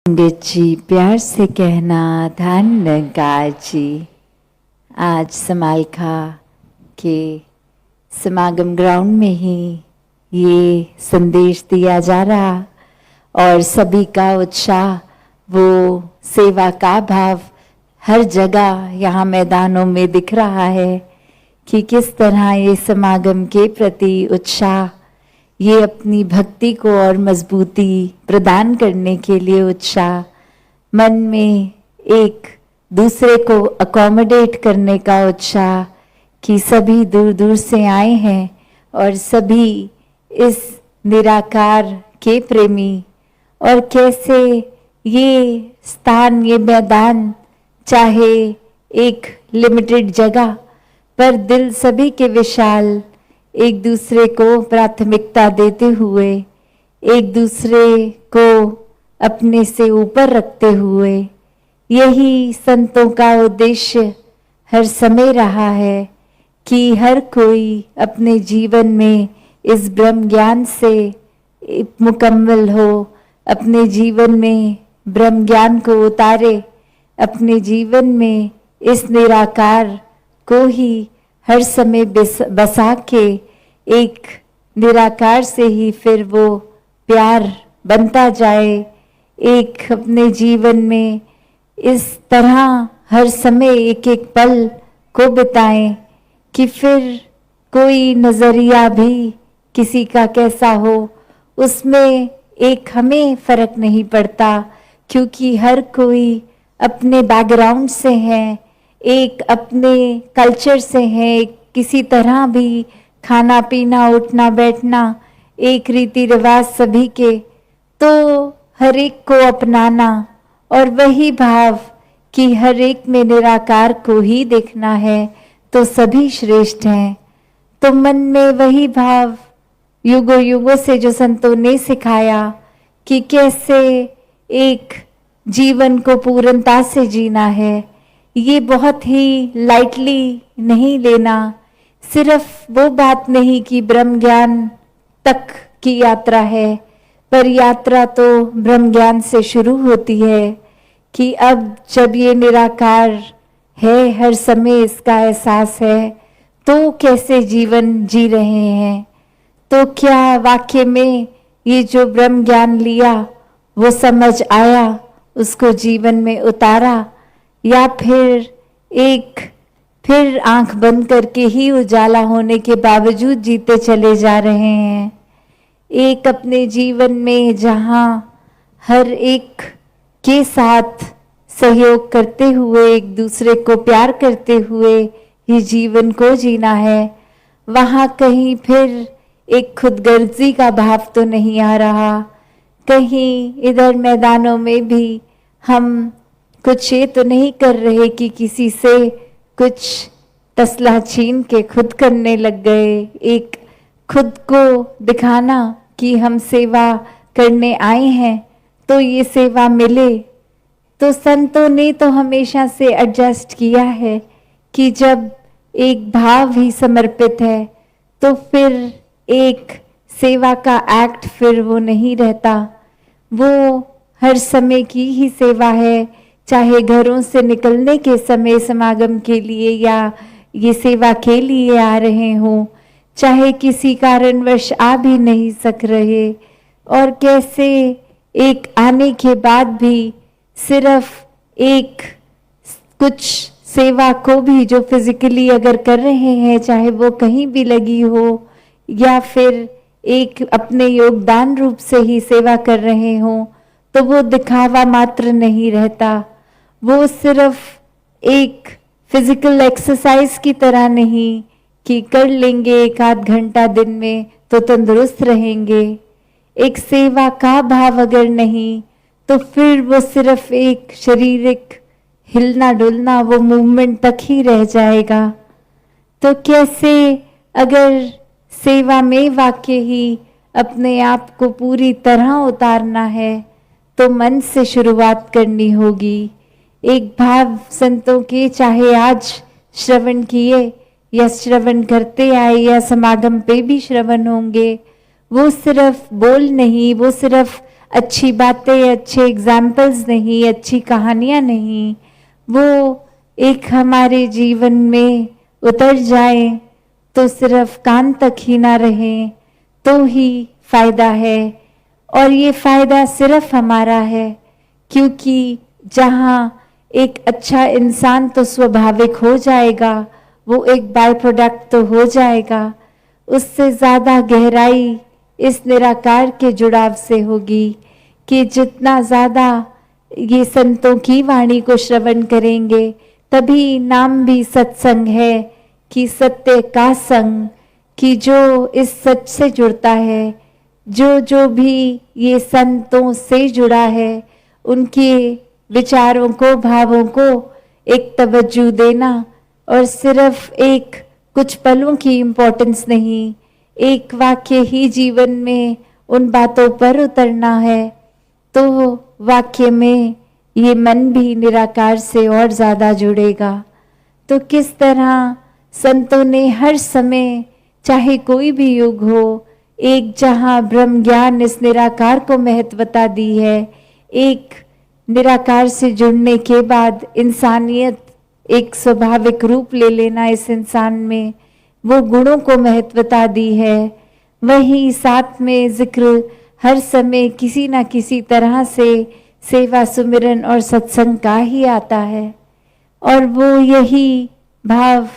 पंडित जी प्यार से कहना धन्यकार जी। आज समालखा के समागम ग्राउंड में ही ये संदेश दिया जा रहा और सभी का उत्साह, वो सेवा का भाव हर जगह यहाँ मैदानों में दिख रहा है कि किस तरह ये समागम के प्रति उत्साह, ये अपनी भक्ति को और मजबूती प्रदान करने के लिए उत्साह, मन में एक दूसरे को अकोमोडेट करने का उत्साह कि सभी दूर दूर से आए हैं और सभी इस निराकार के प्रेमी, और कैसे ये स्थान, ये मैदान, चाहे एक लिमिटेड जगह पर दिल सभी के विशाल, एक दूसरे को प्राथमिकता देते हुए, एक दूसरे को अपने से ऊपर रखते हुए, यही संतों का उद्देश्य हर समय रहा है कि हर कोई अपने जीवन में इस ब्रह्म ज्ञान से मुकम्मल हो, अपने जीवन में ब्रह्म ज्ञान को उतारे, अपने जीवन में इस निराकार को ही हर समय बसा के एक निराकार से ही फिर वो प्यार बनता जाए। एक अपने जीवन में इस तरह हर समय एक एक पल को बिताएं कि फिर कोई नज़रिया भी किसी का कैसा हो, उसमें एक हमें फर्क नहीं पड़ता, क्योंकि हर कोई अपने बैकग्राउंड से है, एक अपने कल्चर से है, किसी तरह भी खाना पीना उठना बैठना एक रीति रिवाज सभी के, तो हर एक को अपनाना और वही भाव कि हर एक में निराकार को ही देखना है, तो सभी श्रेष्ठ हैं। तो मन में वही भाव युगों युगों से जो संतों ने सिखाया कि कैसे एक जीवन को पूर्णता से जीना है, ये बहुत ही लाइटली नहीं लेना। सिर्फ वो बात नहीं कि ब्रह्म ज्ञान तक की यात्रा है, पर यात्रा तो ब्रह्म ज्ञान से शुरू होती है कि अब जब ये निराकार है, हर समय इसका एहसास है, तो कैसे जीवन जी रहे हैं। तो क्या वाक्य में ये जो ब्रह्म ज्ञान लिया वो समझ आया, उसको जीवन में उतारा, या फिर आंख बंद करके ही उजाला होने के बावजूद जीते चले जा रहे हैं। एक अपने जीवन में जहां हर एक के साथ सहयोग करते हुए, एक दूसरे को प्यार करते हुए ये जीवन को जीना है, वहां कहीं फिर एक खुदगर्जी का भाव तो नहीं आ रहा। कहीं इधर मैदानों में भी हम कुछ ये तो नहीं कर रहे कि किसी से कुछ तसला छीन के खुद करने लग गए, एक खुद को दिखाना कि हम सेवा करने आए हैं तो ये सेवा मिले। तो संतों ने तो हमेशा से एडजस्ट किया है कि जब एक भाव ही समर्पित है तो फिर एक सेवा का एक्ट फिर वो नहीं रहता, वो हर समय की ही सेवा है, चाहे घरों से निकलने के समय समागम के लिए या ये सेवा के लिए आ रहे हों, चाहे किसी कारणवश आ भी नहीं सक रहे, और कैसे एक आने के बाद भी सिर्फ एक कुछ सेवा को भी जो फिजिकली अगर कर रहे हैं, चाहे वो कहीं भी लगी हो या फिर एक अपने योगदान रूप से ही सेवा कर रहे हों, तो वो दिखावा मात्र नहीं रहता, वो सिर्फ एक फिजिकल एक्सरसाइज की तरह नहीं कि कर लेंगे एक आध घंटा दिन में तो तंदुरुस्त रहेंगे। एक सेवा का भाव अगर नहीं तो फिर वो सिर्फ एक शारीरिक हिलना डुलना, वो मूवमेंट तक ही रह जाएगा। तो कैसे अगर सेवा में वाकई ही अपने आप को पूरी तरह उतारना है तो मन से शुरुआत करनी होगी। एक भाव संतों के, चाहे आज श्रवण किए या श्रवण करते आए या समागम पे भी श्रवण होंगे, वो सिर्फ बोल नहीं, वो सिर्फ अच्छी बातें, अच्छे एग्जाम्पल्स नहीं, अच्छी कहानियाँ नहीं, वो एक हमारे जीवन में उतर जाए तो सिर्फ कान तक ही ना रहे तो ही फायदा है। और ये फायदा सिर्फ हमारा है, क्योंकि जहाँ एक अच्छा इंसान तो स्वाभाविक हो जाएगा, वो एक बाय प्रोडक्ट तो हो जाएगा, उससे ज़्यादा गहराई इस निराकार के जुड़ाव से होगी कि जितना ज़्यादा ये संतों की वाणी को श्रवण करेंगे, तभी नाम भी सत्संग है कि सत्य का संग, कि जो इस सच से जुड़ता है, जो भी ये संतों से जुड़ा है, उनके विचारों को, भावों को एक तवज्जो देना, और सिर्फ एक कुछ पलों की इम्पोर्टेंस नहीं, एक वाक्य ही जीवन में उन बातों पर उतरना है, तो वाक्य में ये मन भी निराकार से और ज़्यादा जुड़ेगा। तो किस तरह संतों ने हर समय, चाहे कोई भी युग हो, एक जहाँ ब्रह्म ज्ञान इस निराकार को महत्वता दी है, एक निराकार से जुड़ने के बाद इंसानियत एक स्वाभाविक रूप ले लेना, इस इंसान में वो गुणों को महत्वता दी है, वहीं साथ में जिक्र हर समय किसी ना किसी तरह से सेवा, सुमिरन और सत्संग का ही आता है। और वो यही भाव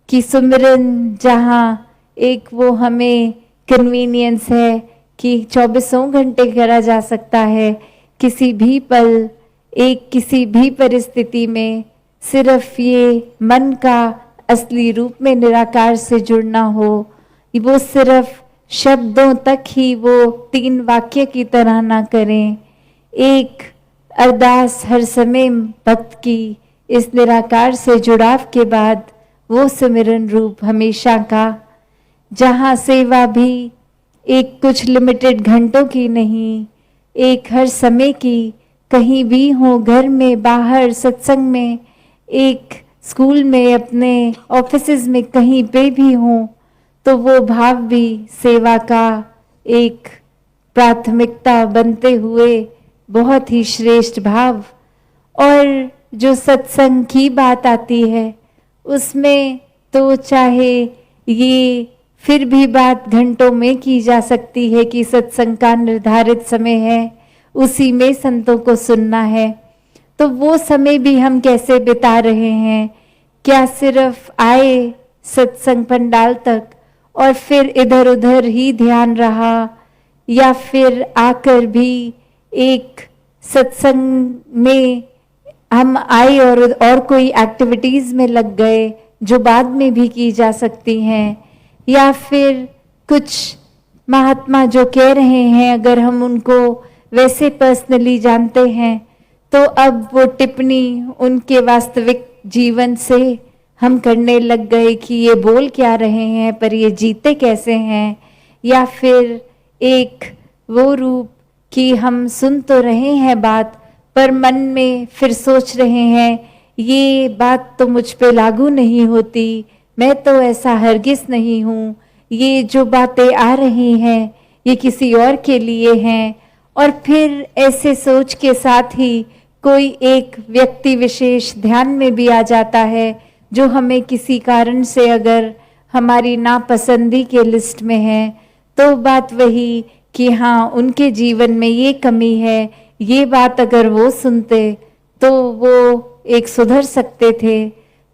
कि सुमिरन जहाँ एक वो हमें कन्वीनियंस है कि 24 घंटे करा जा सकता है, किसी भी पल, एक किसी भी परिस्थिति में, सिर्फ ये मन का असली रूप में निराकार से जुड़ना हो, वो सिर्फ शब्दों तक ही वो 3 वाक्य की तरह ना करें, एक अरदास हर समय भक्त की इस निराकार से जुड़ाव के बाद वो सिमरन रूप हमेशा का, जहाँ सेवा भी एक कुछ लिमिटेड घंटों की नहीं, एक हर समय की, कहीं भी हो, घर में, बाहर, सत्संग में, एक स्कूल में, अपने ऑफिसेज में, कहीं पे भी हो, तो वो भाव भी सेवा का एक प्राथमिकता बनते हुए बहुत ही श्रेष्ठ भाव। और जो सत्संग की बात आती है, उसमें तो चाहे ये फिर भी बात घंटों में की जा सकती है कि सत्संग का निर्धारित समय है, उसी में संतों को सुनना है, तो वो समय भी हम कैसे बिता रहे हैं? क्या सिर्फ आए सत्संग पंडाल तक और फिर इधर उधर ही ध्यान रहा, या फिर आकर भी एक सत्संग में हम आए और कोई एक्टिविटीज में लग गए जो बाद में भी की जा सकती हैं, या फिर कुछ महात्मा जो कह रहे हैं अगर हम उनको वैसे पर्सनली जानते हैं, तो अब वो टिप्पणी उनके वास्तविक जीवन से हम करने लग गए कि ये बोल क्या रहे हैं पर ये जीते कैसे हैं, या फिर एक वो रूप कि हम सुन तो रहे हैं बात पर मन में फिर सोच रहे हैं ये बात तो मुझ पे लागू नहीं होती, मैं तो ऐसा हरगिज नहीं हूँ, ये जो बातें आ रही हैं ये किसी और के लिए हैं। और फिर ऐसे सोच के साथ ही कोई एक व्यक्ति विशेष ध्यान में भी आ जाता है जो हमें किसी कारण से अगर हमारी नापसंदी के लिस्ट में है, तो बात वही कि हाँ उनके जीवन में ये कमी है, ये बात अगर वो सुनते तो वो एक सुधर सकते थे।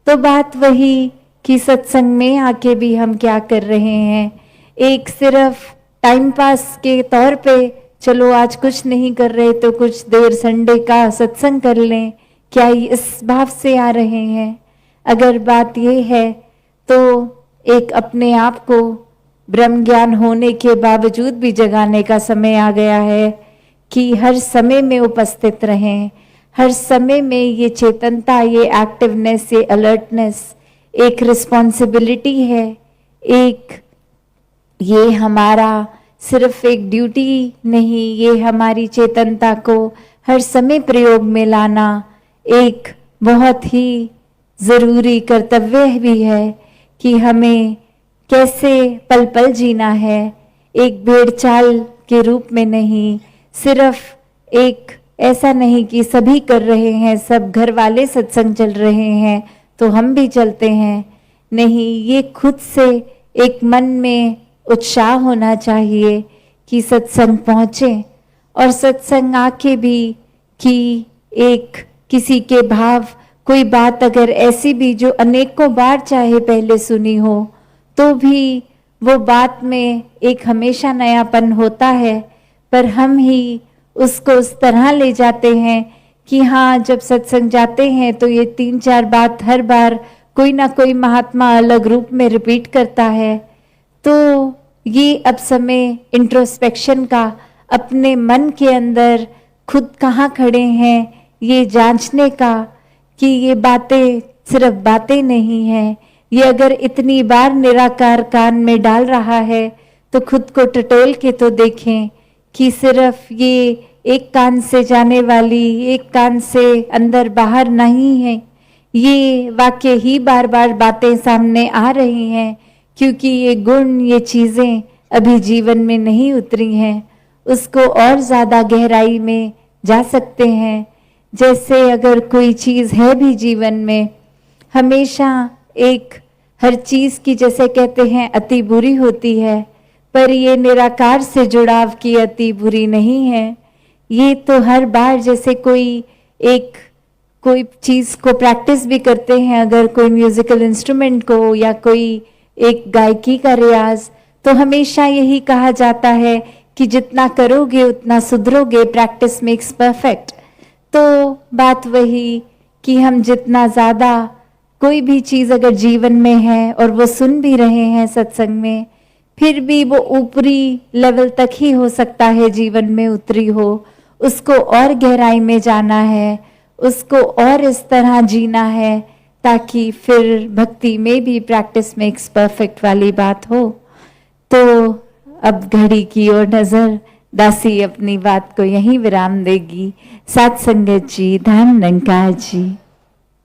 तो बात वही कि सत्संग में आके भी हम क्या कर रहे हैं, एक सिर्फ टाइम पास के तौर पे चलो आज कुछ नहीं कर रहे तो कुछ देर संडे का सत्संग कर लें, क्या इस भाव से आ रहे हैं? अगर बात ये है तो एक अपने आप को ब्रह्म ज्ञान होने के बावजूद भी जगाने का समय आ गया है कि हर समय में उपस्थित रहें, हर समय में ये चेतनता, ये एक्टिवनेस, ये अलर्टनेस एक रिस्पॉन्सिबिलिटी है, एक ये हमारा सिर्फ एक ड्यूटी नहीं, ये हमारी चेतनता को हर समय प्रयोग में लाना एक बहुत ही ज़रूरी कर्तव्य भी है कि हमें कैसे पल पल जीना है, एक भेड़ चाल के रूप में नहीं, सिर्फ एक ऐसा नहीं कि सभी कर रहे हैं, सब घर वाले सत्संग चल रहे हैं तो हम भी चलते हैं। नहीं, ये खुद से एक मन में उत्साह होना चाहिए कि सत्संग पहुँचे, और सत्संग आके भी कि एक किसी के भाव, कोई बात अगर ऐसी भी जो अनेकों बार चाहे पहले सुनी हो तो भी वो बात में एक हमेशा नयापन होता है, पर हम ही उसको उस तरह ले जाते हैं कि हाँ, जब सत्संग जाते हैं तो ये 3-4 बात हर बार कोई ना कोई महात्मा अलग रूप में रिपीट करता है। तो ये अब समय इंट्रोस्पेक्शन का, अपने मन के अंदर खुद कहाँ खड़े हैं ये जांचने का, कि ये बातें सिर्फ बातें नहीं हैं। ये अगर इतनी बार निराकार कान में डाल रहा है तो खुद को टटोल के तो देखें कि सिर्फ ये एक कान से जाने वाली, एक कान से अंदर बाहर नहीं है। ये वाक्य ही बार बार बातें सामने आ रही हैं क्योंकि ये गुण, ये चीज़ें अभी जीवन में नहीं उतरी हैं। उसको और ज़्यादा गहराई में जा सकते हैं। जैसे अगर कोई चीज़ है भी जीवन में, हमेशा एक हर चीज़ की, जैसे कहते हैं, अति बुरी होती है, पर ये निराकार से जुड़ाव की अति बुरी नहीं है। ये तो हर बार जैसे कोई चीज़ को प्रैक्टिस भी करते हैं, अगर कोई म्यूजिकल इंस्ट्रूमेंट को या कोई एक गायकी का रियाज, तो हमेशा यही कहा जाता है कि जितना करोगे उतना सुधरोगे, प्रैक्टिस मेक्स परफेक्ट। तो बात वही कि हम जितना ज़्यादा कोई भी चीज़ अगर जीवन में है और वो सुन भी रहे हैं सत्संग में, फिर भी वो ऊपरी लेवल तक ही हो सकता है जीवन में उतरी हो। उसको और गहराई में जाना है, उसको और इस तरह जीना है ताकि फिर भक्ति में भी प्रैक्टिस मेक्स परफेक्ट वाली बात हो। तो अब घड़ी की ओर नजर, दासी अपनी बात को यहीं विराम देगी। साथ संगत जी, धन निरंकार जी।